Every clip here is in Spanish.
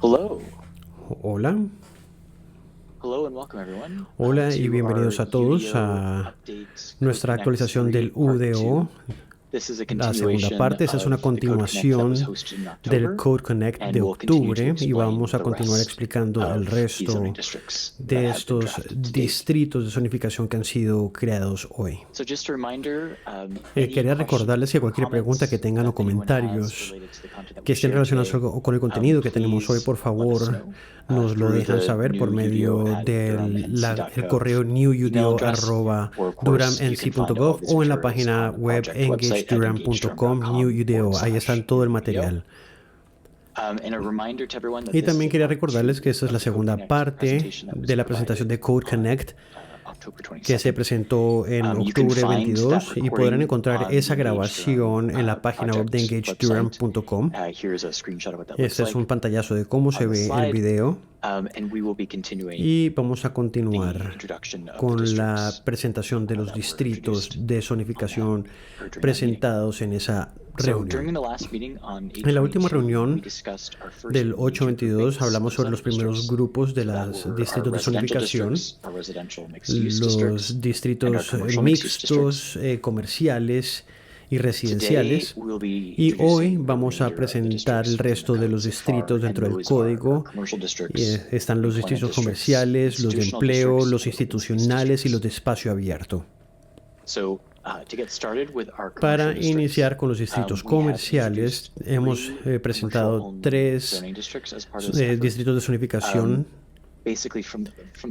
Hello. Hola, Hello and welcome everyone hola y to bienvenidos our a todos UDO a Update Code nuestra Connect actualización 3 del Part 2. UDO, This is a la segunda continuation parte. Esta es una of the Code Connect that was continuación hosted in del October, Code Connect and de we'll continue to octubre y explain vamos a the continuar rest explicando el of these zoning resto districts that de have been estos drafted to date. distritos de zonificación que han sido creados hoy. So just a reminder, any Quería recordarles que questions or cualquier pregunta que comments tengan o that anyone has comentarios related to the content that que we estén shared relacionados today, con el contenido que tenemos hoy, please por let us favor, know nos lo through dejan the saber por new medio udo@durhamnc.gov del correo email address, or of course you can find all of newudo@durhamnc.gov these o en la materials página on the web project website at engagedurham.com, newudo. Ahí están todo el material. And a reminder to everyone that Y this también is quería part recordarles que two esta es of la the Code segunda Connect parte presentation that was de la presentación de Code provided Connect on October que se 22nd. presentó en You can octubre find that 22 y podrán recording encontrar on the esa Engage Durham grabación en la página web de project website. engagedurham.com. Here's a screenshot of what that looks Este es un like pantallazo de cómo se on the ve el slide. video And we will be continuing y vamos a the continuar introduction of the con la districts presentación de los that were distritos introduced de or zonificación during that meeting. presentados en esa So during reunión. the last meeting on En la última 822, we reunión discussed our first del major 822 groupings hablamos of sobre los zoning primeros districts. grupos de So that los were our distritos de residential zonificación, districts, our residential mixed-use districts, los and our distritos commercial mixed-use districts. mixtos, comerciales y Today, residenciales. we'll be Y hoy introducing the vamos a remainder of the presentar el districts within the resto de code los so far, distritos and dentro del those are our código. commercial Y, districts, están los employment distritos districts, comerciales, los de institutional empleo, districts, los and open space institucionales y los de districts. espacio abierto. So, to get started with our Para commercial districts, iniciar con los distritos we have comerciales, introduced hemos three presentado commercial-only tres zoning districts as part of this effort. distritos de zonificación. Basically from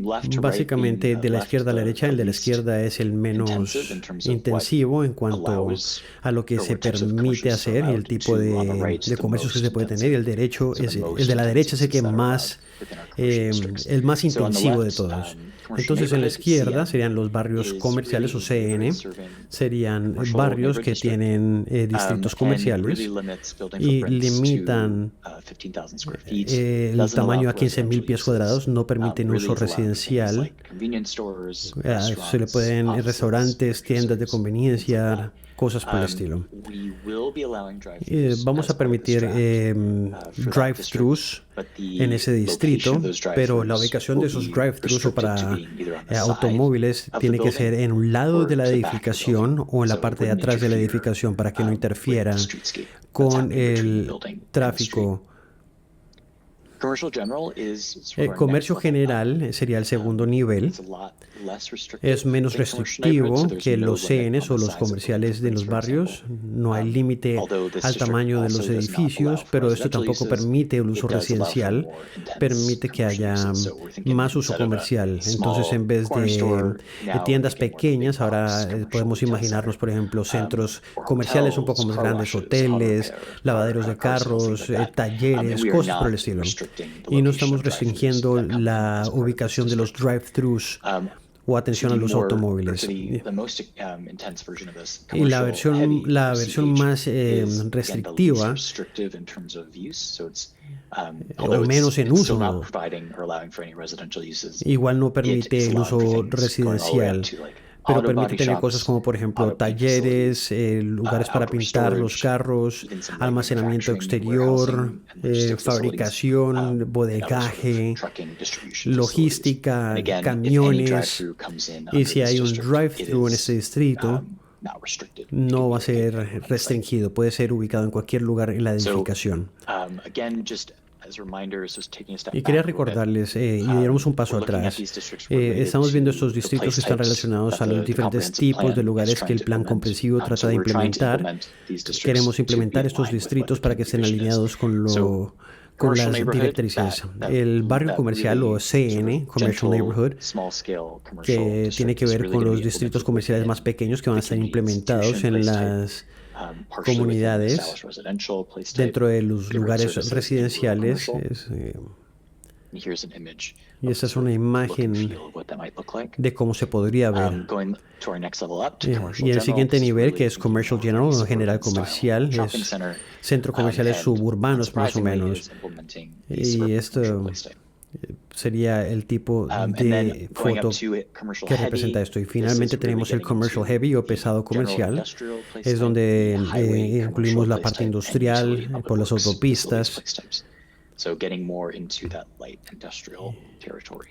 left to right, Básicamente, being de la left izquierda a la derecha, el de la least izquierda es el menos intensive in terms of what intensivo en cuanto allows a lo que or se what types of permite commercials are hacer y el allowed, tipo to on the right, de the comercios que most se puede tener. Y el derecho So es the el most de la derecha es el que intensives that are más allowed within our commercial districts. el más So on the intensivo de left, todos. commercial Entonces, en la neighborhood, izquierda CN, serían los barrios is comerciales o really CN, serving serían commercial barrios neighborhood que district, tienen distritos and really comerciales limits building y footprints to limitan 15,000 square feet. el Doesn't allow tamaño a for 15.000 residential pies uses. cuadrados, no permiten Really uso is allowing things residencial. like convenience stores, Se le restaurants, pueden offices, restaurantes, tiendas de producers, things like conveniencia, that. cosas por el estilo. We will be allowing drive-thrus Vamos as a part of this permitir draft for that district, drive-thrus but en the ese location distrito, of those pero la drive-thrus ubicación de will esos be drive-thrus o restricted to para being either on the side automóviles of the tiene que ser building en un lado or de la to the back of the building. edificación o en la So it parte de wouldn't atrás de la interfere edificación para que no with the interfiera streetscape that's con happening between the el building and the street. tráfico. Commercial general is sort of our next Comercio level up. general sería el segundo nivel. It's a lot less restrictive Es menos than commercial neighborhoods, so restrictivo there's que no los limit CNs on o the los size of building comerciales de los footprints, for barrios. example. No hay límite Although this al district tamaño de los also does not allow edificios, for pero esto residential tampoco uses. permite el It uso does allow for residencial, more intense permite que commercial haya uses. So we're thinking más uso instead of a comercial. Entonces, small en vez corner store, de now we're tiendas thinking more of a big pequeñas, box ahora commercial podemos retail imaginarnos, center, por ejemplo, centros or comerciales un hotels, poco más car grandes, washes, auto hoteles, repair, lavaderos de car sales, things carros, like that. And talleres, we are cosas por el not estilo. restricting the Y no location estamos of drive-thrus restringiendo that come in la as part of this ubicación de los district. drive-thrus o To atención a the los more, or automóviles. to the most intense version of this, Y la commercial heavy, versión or CH, más is again the least restrictiva restrictive in terms of use. So it's o although menos en it's still uso, not providing or allowing for any residential uses, igual no it permite is el allowing for uso things going all the way up residencial, to like pero auto permite body tener cosas shops, como, por ejemplo, auto paint talleres, facilities, lugares para outdoor pintar los storage, carros, even some light almacenamiento manufacturing, exterior, warehousing, and logistics facilities, fabricación, and also sort of bodegaje, trucking distribution facilities. logística, And again, if any camiones. drive-through comes in Y under si this hay un district, it drive-thru en is este distrito, not restricted. It no can va a be located ser anywhere on the site. restringido, puede ser ubicado en cualquier lugar en la So, edificación. again, just as a reminder, so taking a step Y quería back a little bit, recordarles, y diéramos un paso we're looking at atrás, these districts related estamos viendo to estos the distritos place que están types relacionados that a los the diferentes comprehensive tipos de plan is lugares que trying el to plan implement. comprensivo trata So de we're trying to implementar. implement these districts Queremos to be implementar in estos line with what distritos the para que estén division is. alineados con So con commercial las neighborhood, directrices. that El barrio comercial o really sort CN, of Commercial gentle, Neighborhood, small scale commercial que tiene district que is ver really con going to los be distritos implemented comerciales más within pequeños que van a the estar convenience implementados institution en place type, las partially within the comunidades, established residential place type, dentro de los different lugares services in rural residenciales. commercial. And here's an image Y of esta es sort una of look and imagen feel of what that might look like. de cómo se podría ver. Going to our next level up to commercial Y el general, siguiente this is nivel, really que es thinking Commercial more General like o general suburban style comercial, shopping es center, centros comerciales and suburbanos más o unsurprisingly menos. is implementing the Y suburban commercial esto place type. sería el tipo And then de going foto up to it, commercial que heavy, representa esto. Y this finalmente is really tenemos el getting Commercial into Heavy o the pesado general comercial. industrial place Es type, donde the highway incluimos commercial la place parte type, and industrial utility public por las works facilities autopistas. place types. So getting more into that light industrial territory.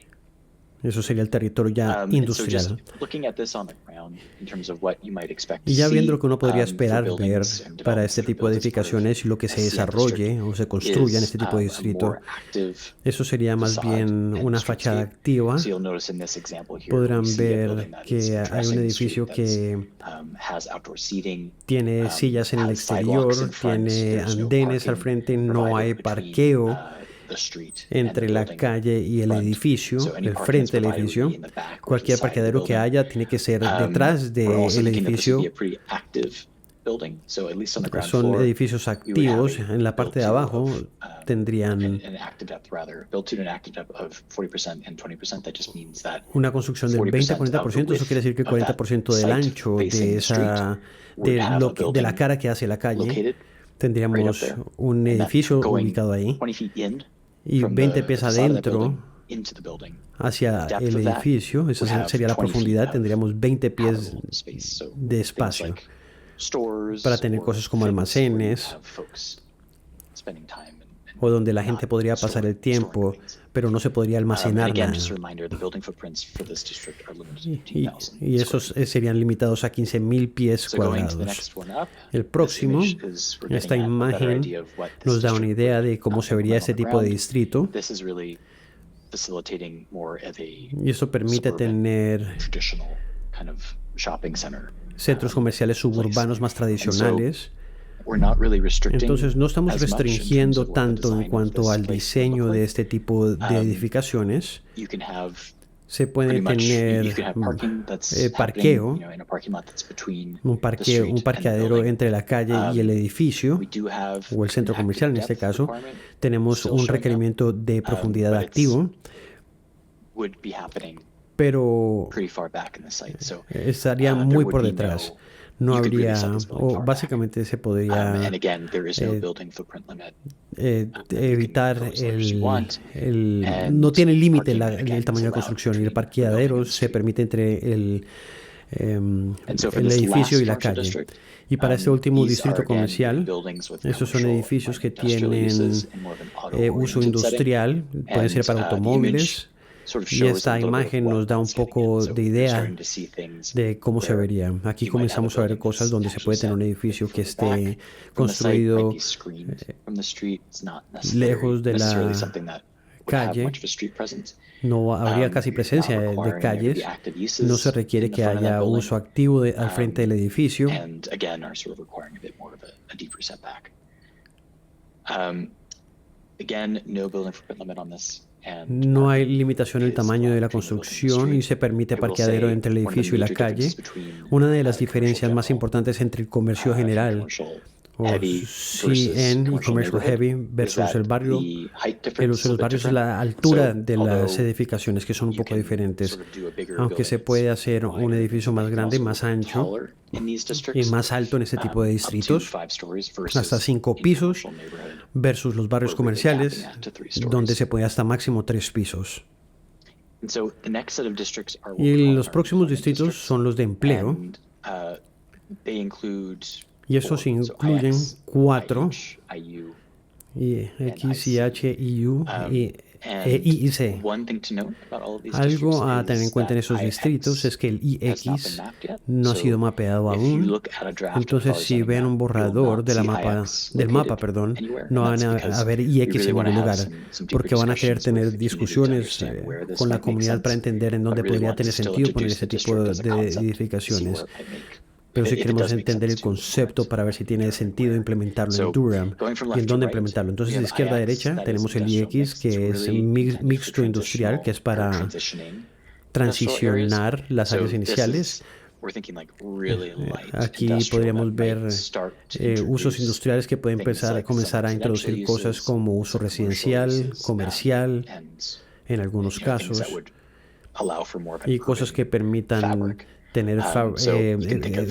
Eso sería el territorio ya And so just industrial. looking at this on the ground in terms of what you might expect to Y ya viendo see lo que uno podría for esperar ver buildings and para developments este that are tipo de built as part of edificaciones y lo que se SCN district desarrolle o se construya en is este tipo de a distrito, more active eso sería más facade bien and una fachada streetscape. activa. So you'll notice in this example here, we Podrán see a ver building that is que hay un addressing the edificio street that's que has outdoor seating, tiene sillas en el has sidewalks exterior, in front. tiene There's no andenes al parking frente, no provided hay between parqueo the street and the entre la building calle y el front. edificio, So any el parking frente that's del provided would be edificio. in the back or to the Cualquier side of the parqueadero que building. haya tiene que ser detrás We're also del thinking that this would be edificio. a pretty active building. So at least on the ground Son floor, edificios we would have activos. En la parte de abajo tendrían an active depth rather, built to an active depth of 40% and 20%. That just means that una construcción del 20 a 40%. Eso quiere decir que el 40% del ancho de la cara que hace la calle, tendríamos un edificio ubicado ahí, 20 feet in y from 20 the pies facade of that adentro building into the building. hacia Depth el of that edificio. Esa would have sería la 20 feet profundidad. of Tendríamos 20 pies habitable space. So de things espacio like stores para tener or cosas como things where you almacenes have folks spending time and o donde la gente not podría pasar el storing tiempo, things. pero no se podría And almacenar again, nada. just a reminder, the building footprints for this district are limited to Y 15,000 esos square feet. serían limitados a 15.000 pies So going to the cuadrados. next one up, El this próximo, image is we're esta getting at a better imagen idea of what this nos da una district idea would de cómo se implement vería on este the tipo de ground. distrito, This is really facilitating more of a y eso permite suburban, tener traditional kind of shopping center. centros comerciales suburbanos más tradicionales. We're not really restricting Entonces no estamos as much in terms restringiendo of what the tanto en design of cuanto this al place would diseño look de like. este tipo de edificaciones. You can have Se puede pretty much tener you can have parking that's parqueo, happening, in a parking lot that's between un the street and the parqueadero building. entre la calle y el edificio, We do have o el centro an active comercial en este depth caso. requirement Tenemos still un showing up, requerimiento de profundidad but it's activo, would be happening pero pretty far back in the site. So estaría there muy would por be detrás. no, No you could really habría, set this building o far back. básicamente se podría And again, there is no building footprint limit. evitar go as large as you want. And no tiene límite parking, el again, tamaño de is allowed construcción, y el between the building parqueadero and the se street. permite entre el And so for el this edificio last y la commercial calle. district, Y para este último these are distrito again comercial, buildings with esos son commercial edificios and que industrial tienen uses in more of an uso auto-oriented setting. industrial, pueden ser para And, the automóviles, image sort of y shows esta a little bit of imagen what nos da un that's getting poco at. So de you're idea starting to see things de cómo se where vería. Aquí you might have comenzamos a ver building cosas that's donde se actually puede tener un set edificio que further back esté from the site, might construido be screened from the street. It's not lejos de necessarily la something that would have calle. much of a street presence. No habría casi Not presencia de requiring there to be calles, active uses no se requiere in the que front of that haya building. uso activo al frente del edificio, And again, are sort of requiring a bit more of a deeper setback. Again, no building footprint limit on this. And, no hay limitación en el tamaño de la construcción y se permite parqueadero entre el edificio y la calle. Una de las diferencias más importantes entre el comercio general o CN y Commercial Heavy versus el barrio, el uso de los barrios es la altura de las edificaciones, que son un poco diferentes. Aunque se puede hacer un edificio más grande, más ancho y más alto en este tipo de distritos, hasta 5 pisos, versus los barrios comerciales, donde se puede hasta máximo 3 pisos. Y los próximos distritos son los de empleo, y estos incluyen 4, X, Y, H, I, U y C. Algo a tener en cuenta en esos distritos es que el IX no ha sido mapeado aún. Entonces, si ven un borrador del mapa, no van a ver IX en ningún lugar, porque van a querer tener discusiones con la comunidad para entender en dónde podría tener sentido poner ese tipo de edificaciones. Pero si queremos entender el concepto para ver si tiene sentido implementarlo en Durham y en dónde implementarlo. Entonces, de izquierda a derecha tenemos el IX, que es mixto industrial, que es para transicionar las áreas iniciales. Aquí podríamos ver usos industriales que pueden comenzar a introducir cosas como uso residencial, comercial, en algunos casos, y cosas que permitan tener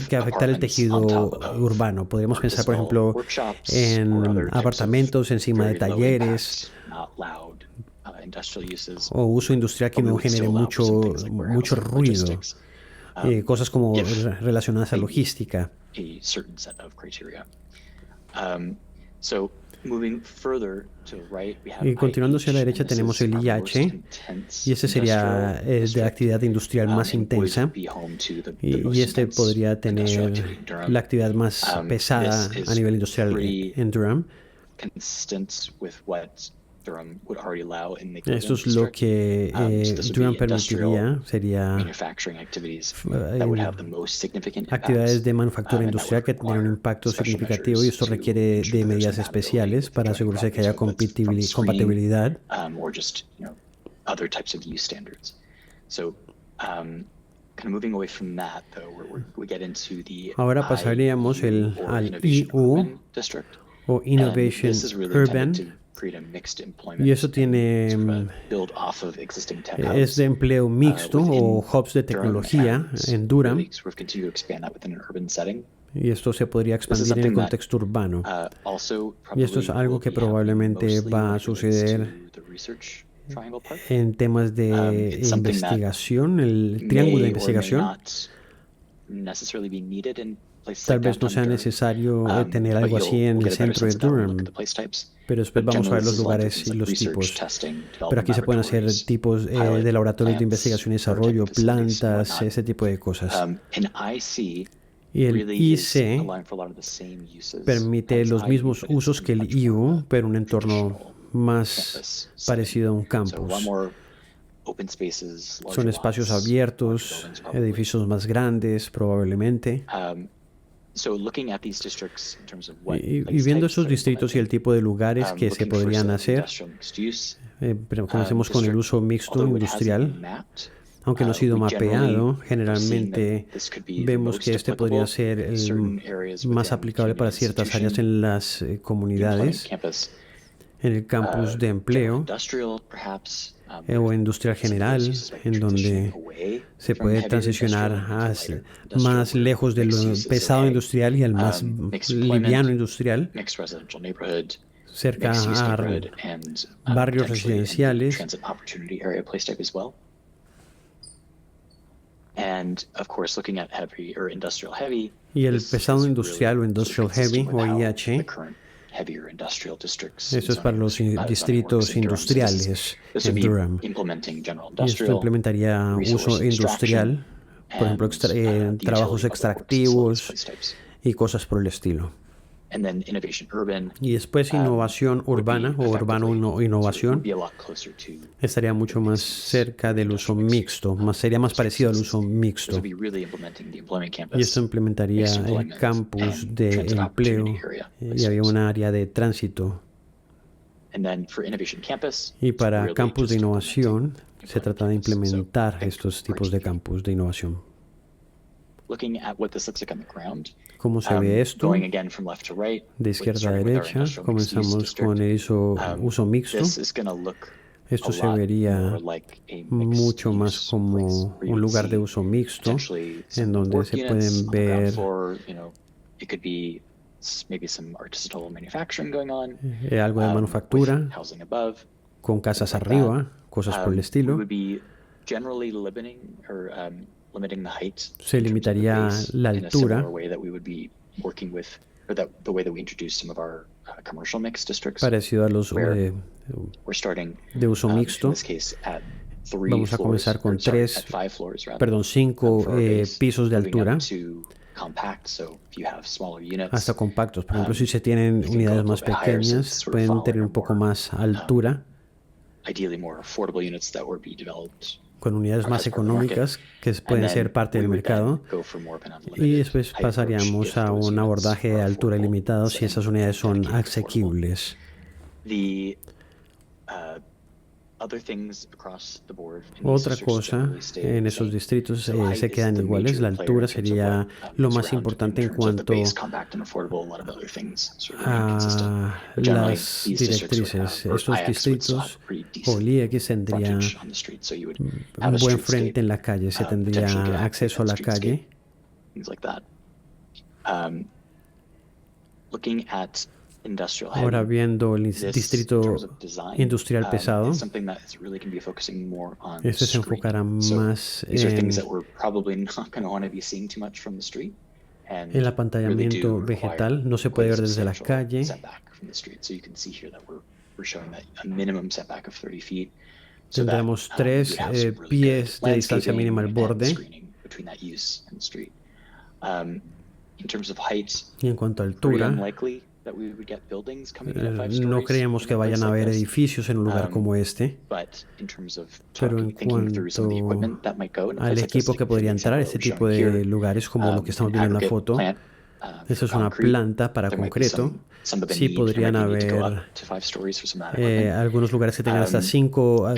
que afectar el tejido urbano. Podríamos pensar, por ejemplo, en apartamentos encima de talleres o uso industrial que no genere mucho ruido, cosas como relacionadas a logística. Y continuando hacia la derecha tenemos el IH, y ese sería de la actividad industrial más intensa, y este podría tener la actividad más pesada a nivel industrial en Durham. Esto es lo que Durham permitiría, sería actividades de manufactura industrial que tendrían un impacto significativo, y esto requiere de medidas especiales para asegurarse que haya compatibilidad. Ahora pasaríamos al IU, o Innovation Urban, y eso tiene es de empleo mixto o hubs de tecnología en Durham, y esto se podría expandir en el contexto urbano. Y esto es algo que probablemente va a suceder en temas de investigación, el triángulo de investigación. Tal vez no sea necesario tener algo así en el centro de Durham, pero después vamos a ver los lugares y los tipos. Pero aquí se pueden hacer tipos de laboratorios de investigación y desarrollo, plantas, ese tipo de cosas. Y el IC permite los mismos usos que el IU, pero un entorno más parecido a un campus. Son espacios abiertos, edificios más grandes probablemente. Y viendo esos distritos y el tipo de lugares que se podrían hacer, pero comencemos con el uso mixto industrial. Aunque no ha sido mapeado, generalmente vemos que este podría ser el más aplicable para ciertas áreas en las comunidades, en el campus de empleo o industrial general, en donde se puede transicionar más lejos de lo pesado industrial y al más liviano industrial, cerca a barrios residenciales. Y el pesado industrial o industrial heavy o IH, eso es para los distritos industriales en Durham. Y esto implementaría uso industrial, por ejemplo, trabajos extractivos y cosas por el estilo. Y después innovación urbana o urbano innovación estaría mucho más cerca del uso mixto, sería más parecido al uso mixto. Y esto implementaría el campus de empleo y había un área de tránsito. Y para campus de innovación se trata de implementar estos tipos de campus de innovación. ¿Cómo se ve esto? De izquierda a derecha, comenzamos con el uso mixto. Esto se vería mucho más como un lugar de uso mixto, en donde se pueden ver algo de manufactura, con casas arriba, cosas por el estilo. Se limitaría la altura, parecido a los de uso mixto. Vamos a comenzar con 5 pisos de altura, hasta compactos. Por ejemplo, si se tienen unidades más pequeñas, pueden tener un poco más altura, con unidades más económicas que pueden ser parte del mercado, y después pasaríamos a un abordaje de altura ilimitado si esas unidades son asequibles. Otra cosa, en esos distritos se quedan iguales. La altura sería lo más importante en cuanto a las directrices. Estos distritos o el IX tendría un buen frente en la calle, se tendría acceso a la calle. Ahora viendo el distrito industrial pesado, este se enfocará más en El apantallamiento vegetal no se puede ver desde la calle. Tendremos 3 pies de distancia mínima al borde. Y en cuanto a altura, no creemos que vayan a haber edificios en un lugar como este, pero en cuanto al equipo que podría entrar a este tipo de lugares, como lo que estamos viendo en la foto, esa es una planta para concreto. Sí podrían haber algunos lugares que tengan hasta 5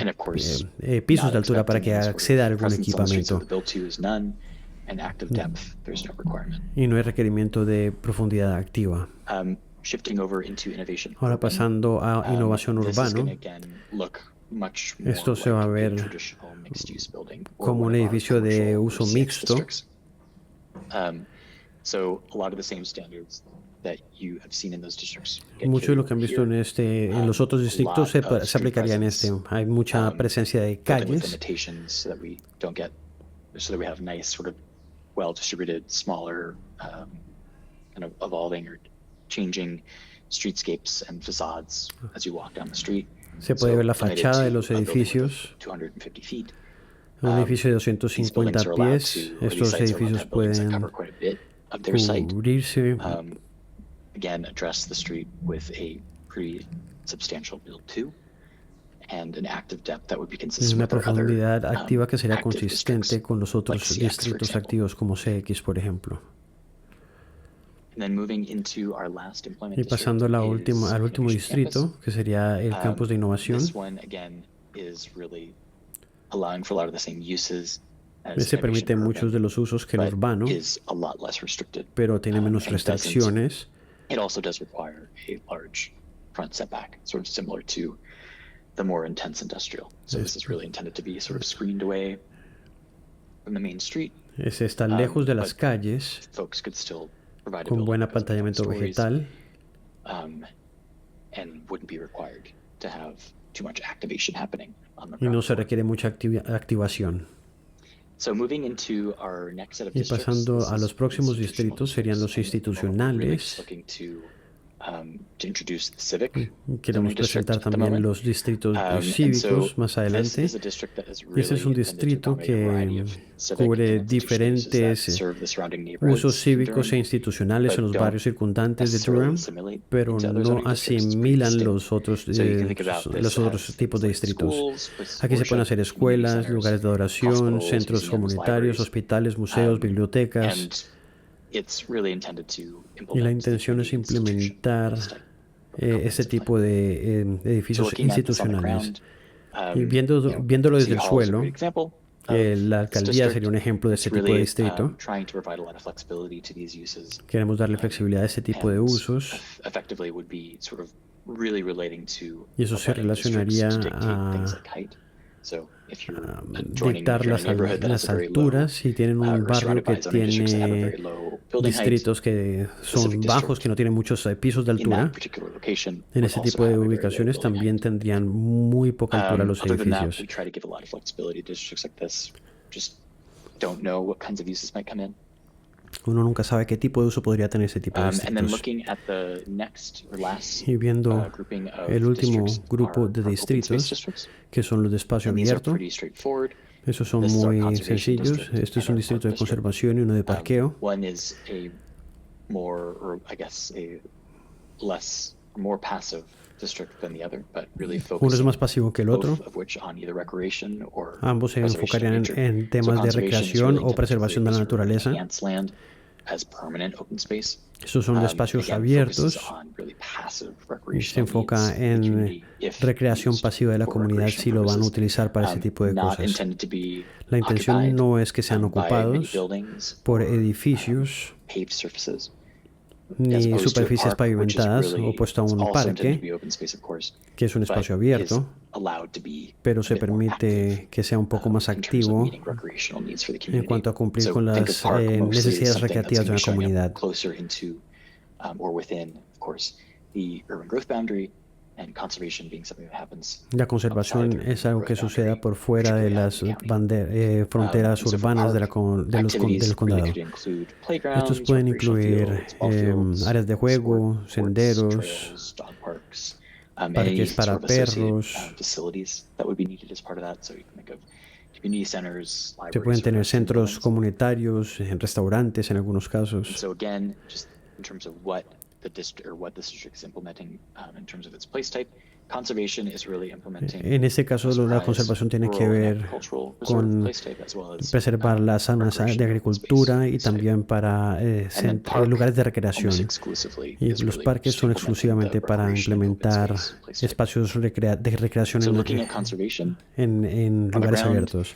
pisos de altura para que acceda a algún equipamiento. Y no hay requerimiento de profundidad activa. Ahora pasando a innovación urbana, esto se va a ver como un edificio de uso mixto. Mucho de lo que han visto en los otros distritos se aplicaría en este. Hay mucha presencia de calles. Well-distributed, smaller, kind of evolving or changing streetscapes and facades as you walk down the street. Se puede ver la fachada de los edificios. Un edificio de 250 pies. Estos edificios pueden cubrirse. Again, address the street with a pretty substantial build too. Una profundidad activa que sería consistente con los otros distritos activos como CX, por ejemplo. Y pasando al último distrito, que sería el campus de innovación. Ese permite muchos de los usos que el urbano, pero tiene menos restricciones. The more intense industrial. So this is really intended to be sort of screened away from the main street. Ese está lejos de las calles, con buen apantallamiento vegetal. And wouldn't be required to have too much activation happening on the y no se requiere mucha activación. So moving into our next set of y pasando a los próximos distritos serían los institucionales. Queremos presentar también los distritos cívicos más adelante. Este es un distrito que cubre diferentes usos cívicos e institucionales en los barrios circundantes de Durham, pero no asimilan los otros tipos de distritos. Aquí se pueden hacer escuelas, lugares de adoración, centros comunitarios, hospitales, museos, bibliotecas. Y la intención es implementar este tipo de edificios institucionales. Y viéndolo desde el suelo, la alcaldía sería un ejemplo de este tipo de distrito. Queremos darle flexibilidad a este tipo de usos. Y eso se relacionaría a dictar las alturas. Si tienen un barrio que tiene distritos que son bajos, que no tienen muchos pisos de altura, en ese tipo de ubicaciones también tendrían muy poca altura los edificios. Uno nunca sabe qué tipo de uso podría tener ese tipo de distritos. Y viendo el último grupo de distritos, que son los de espacio abierto, esos son muy sencillos. Este es un distrito de conservación y uno de parqueo. Uno es más pasivo que el otro. Ambos se enfocarían en temas de recreación o preservación de la naturaleza. Estos son espacios abiertos y se enfoca en recreación pasiva de la comunidad si lo van a utilizar para ese tipo de cosas. La intención no es que sean ocupados por edificios ni superficies pavimentadas opuesto a un parque, que es un espacio abierto, pero se permite que sea un poco más activo en cuanto a cumplir con las necesidades recreativas de una comunidad. La conservación es algo que suceda por fuera de las fronteras urbanas del condado. Estos pueden incluir áreas de juego, senderos, parques para perros. Se pueden tener centros comunitarios, restaurantes en algunos casos. En este caso, la conservación tiene que ver con preservar las zonas de agricultura y también para lugares de recreación. Y los parques son exclusivamente para implementar espacios de recreación en lugares abiertos.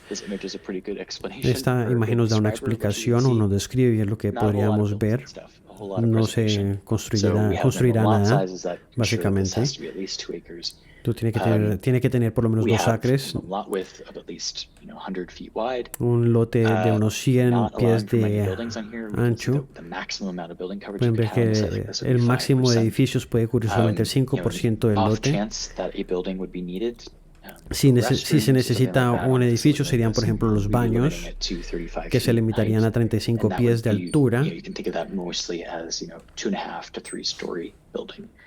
Esta imagen nos da una explicación o nos describe bien lo que podríamos ver. No se construirá nada, básicamente. Tiene que tener por lo menos 2 acres, un lote de unos 100 pies de ancho. Pueden ver que el máximo de edificios puede cubrir solamente el 5% del lote. Si se necesita un edificio, serían, por ejemplo, los baños, que se limitarían a 35 pies de altura.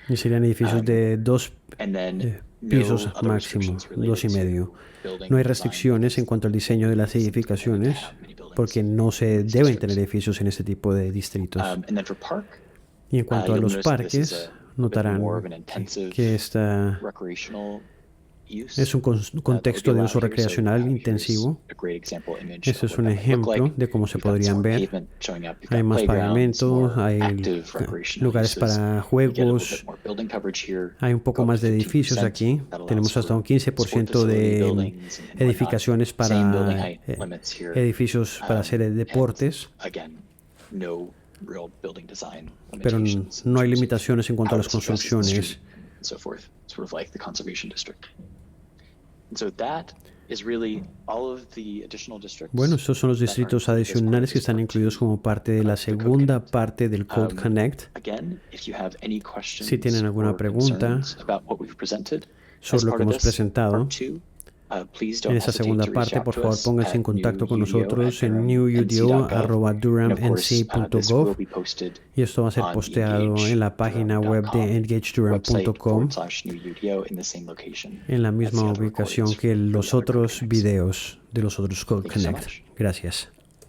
Y serían edificios de 2 pisos máximo, 2,5. No hay restricciones en cuanto al diseño de las edificaciones, porque no se deben tener edificios en este tipo de distritos. Y en cuanto a los parques, notarán que esta es un contexto de uso recreacional intensivo. Este es un ejemplo de cómo se podrían ver. Hay más pavimento, hay lugares para juegos, hay un poco más de edificios aquí. Tenemos hasta un 15% de edificaciones para edificios para hacer deportes. Pero no hay limitaciones en cuanto a las construcciones. Bueno, estos son los distritos adicionales que están incluidos como parte de la segunda parte del Code Connect. Si tienen alguna pregunta sobre lo que hemos presentado en esa segunda parte, por favor pónganse en contacto con nosotros en newudo@durhamnc.gov y esto va a ser posteado en la página web de engagedurham.com en la misma ubicación que los otros videos de los otros Code Connect. Gracias.